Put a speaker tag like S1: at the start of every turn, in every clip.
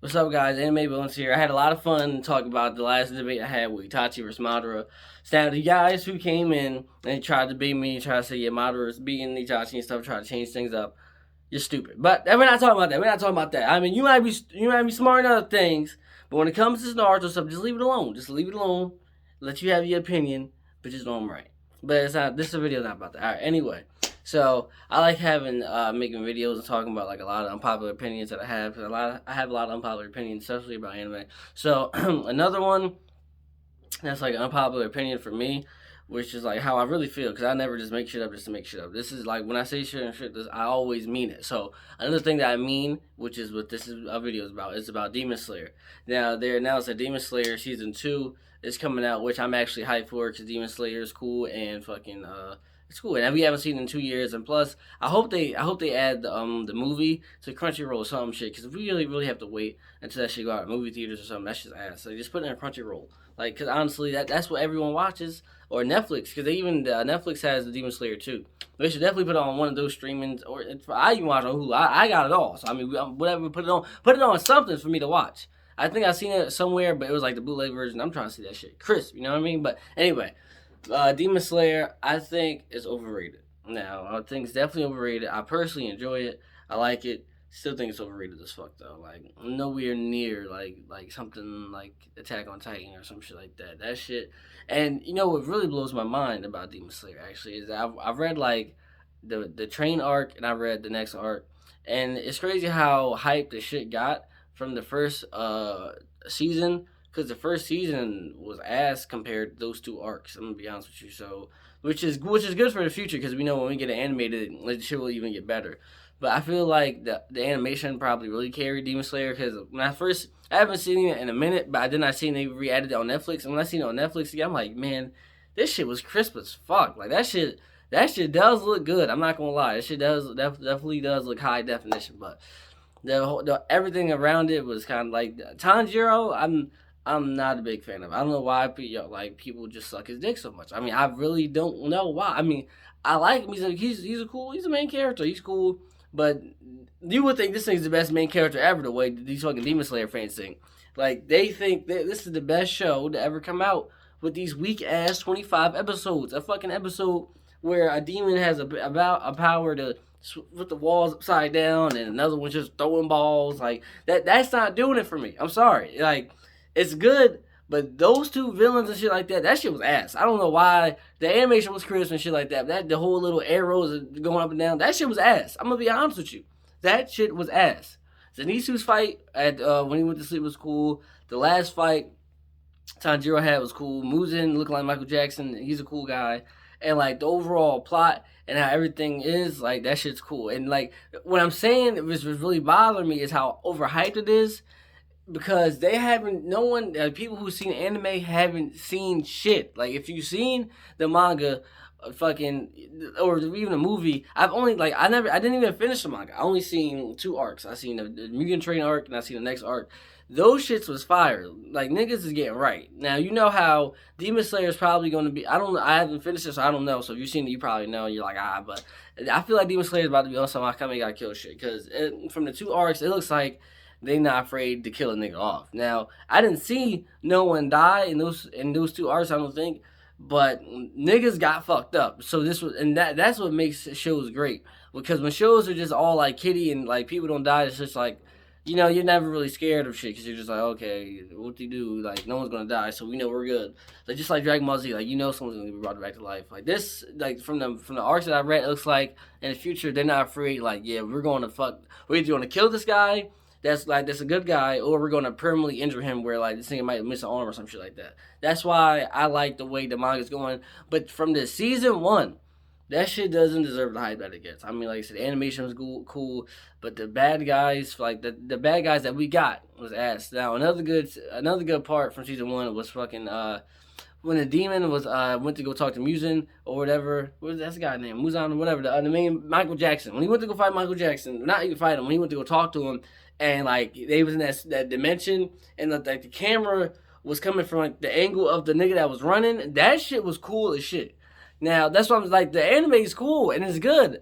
S1: What's up, guys? Anime Bones here. I had a lot of fun talking about the last debate I had with Itachi versus Madara. So now the guys who came in and tried to beat me, tried to say, yeah, Madara's beating Itachi and stuff, tried to change things up, you're stupid. But we're not talking about that. We're not talking about that. I mean, you might be smart in other things, but when it comes to Naruto stuff, just leave it alone. Just leave it alone. Let you have your opinion, but just know I'm right. But it's not. This video not about that. All right. Anyway, so I like having making videos and talking about like a lot of unpopular opinions that I have. I have a lot of unpopular opinions, especially about anime. So another one that's like an unpopular opinion for me, which is like how I really feel, because I never just make shit up just to make shit up. This is like when I say shit and shit, I always mean it. So another thing that I mean, which is what this is a video is about, is about Demon Slayer. Now they announced that Demon Slayer season 2 is coming out, which I'm actually hyped for because Demon Slayer is cool and fucking it's cool, and we haven't seen it in 2 years. And plus, I hope they add the movie to Crunchyroll or some shit, because we really have to wait until that shit go out in movie theaters or something. That's just ass. So just put it in Crunchyroll, like, because honestly, that's what everyone watches, or Netflix, because they even Netflix has the Demon Slayer too. They should definitely put it on one of those streamings, or I even watch on Hulu. I got it all, so I mean, whatever, put it on something for me to watch. I think I seen it somewhere, but it was like the bootleg version. I'm trying to see that shit crisp, you know what I mean? But anyway, Demon Slayer, I think, is overrated. Now, I think it's definitely overrated. I personally enjoy it. I like it. Still think it's overrated as fuck though. Like nowhere near like something like Attack on Titan or some shit like that. That shit. And you know what really blows my mind about Demon Slayer actually is that I've read like the train arc, and I read the next arc, and it's crazy how hyped the shit got from the first season, because the first season was ass compared to those two arcs. I'm gonna be honest with you. So, which is good for the future, because we know when we get it animated, the shit will even get better. But I feel like the animation probably really carried Demon Slayer, because I haven't seen it in a minute, but I did not see they re-added it on Netflix. And when I seen it on Netflix again, I'm like, man, this shit was crisp as fuck. Like that shit does look good. I'm not gonna lie, that shit definitely does look high definition. But the everything around it was kind of like Tanjiro. I'm not a big fan of. I don't know why people just suck his dick so much. I mean, I really don't know why. I mean, I like him. He's a main character. He's cool, but you would think this thing's the best main character ever. The way these fucking Demon Slayer fans think, like they think that this is the best show to ever come out with these weak ass 25 episodes. A fucking episode where a demon has about a power to put the walls upside down, and another one's just throwing balls like that. That's not doing it for me. I'm sorry. Like, it's good, but those two villains and shit like that, that shit was ass. I don't know why. The animation was crisp and shit like that. The whole little arrows going up and down, that shit was ass. I'm gonna be honest with you. That shit was ass. Zenitsu's fight at when he went to sleep was cool. The last fight Tanjiro had was cool. Muzan looking like Michael Jackson, he's a cool guy. And like the overall plot and how everything is, like that shit's cool. And like what I'm saying, was really bothering me is how overhyped it is, because they haven't, no one, people who've seen anime haven't seen shit. Like if you've seen the manga, fucking, or even the movie, I didn't even finish the manga. I only seen two arcs. I seen the Mugen Train arc, and I seen the next arc. Those shits was fire. Like niggas is getting right. Now you know how Demon Slayer is probably going to be. I don't. I haven't finished it, so I don't know. So if you've seen it, you probably know. And you're like, but I feel like Demon Slayer is about to be on some Akame got killed shit, because from the two arcs, it looks like they not afraid to kill a nigga off. Now I didn't see no one die in those two arcs. I don't think, but niggas got fucked up. So this was, and that's what makes shows great, because when shows are just all like kitty and like people don't die, it's just like, you're never really scared of shit, because you're just like, okay, what do you do? Like, no one's gonna die, so we know we're good. Like, just like Dragon Ball Z, like, someone's gonna be brought back to life. Like this, like from the arcs that I read, it looks like in the future they're not afraid. Like, yeah, we're either gonna kill this guy that's a good guy, or we're gonna permanently injure him where like this thing might miss an arm or some shit like that. That's why I like the way the manga's going. But from the season one, that shit doesn't deserve the hype that it gets. I mean, like I said, the animation was cool, but the bad guys, like the bad guys that we got, was ass. Now another good part from season one was fucking when the demon was went to go talk to Muzan or whatever. What was that guy's name? Muzan or whatever. The main Michael Jackson. When he went to go fight Michael Jackson, not even fight him. When he went to go talk to him, and like they was in that dimension, and like the camera was coming from like the angle of the nigga that was running. That shit was cool as shit. Now that's why I'm like, the anime is cool and it's good,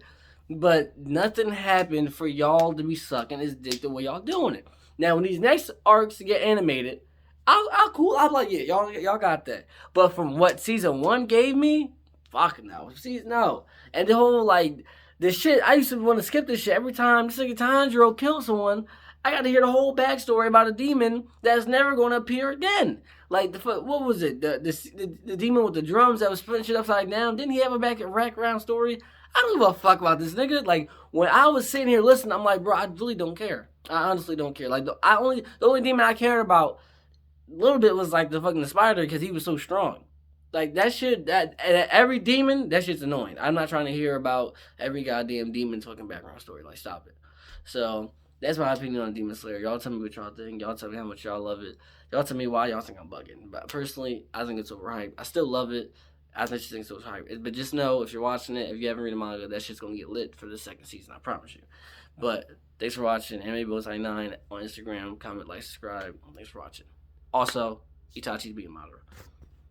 S1: but nothing happened for y'all to be sucking his dick the way y'all doing it. Now, when these next arcs get animated, I'll cool. I'm like, yeah, y'all got that. But from what season one gave me, fuck no. No. And the whole like the shit. I used to want to skip this shit every time this nigga Tanjiro kills someone. I got to hear the whole backstory about a demon that's never going to appear again. Like what was it? The demon with the drums that was putting shit upside down. Didn't he have a background story? I don't give a fuck about this nigga. Like when I was sitting here listening, I'm like, bro, I really don't care. I honestly don't care. Like the only demon I cared about a little bit was like the fucking spider because he was so strong. Like that shit, that every demon, that shit's annoying. I'm not trying to hear about every goddamn demon talking background story. Like, stop it. So that's my opinion on Demon Slayer. Y'all tell me what y'all think. Y'all tell me how much y'all love it. Y'all tell me why y'all think I'm bugging. But personally, I think it's overhyped. I still love it. I think she thinks it's overhyped. But just know, if you're watching it, if you haven't read the manga, that shit's gonna get lit for the second season. I promise you. But thanks for watching. AnimeBoys99 on Instagram. Comment, like, subscribe. Thanks for watching. Also, Itachi's being Madara.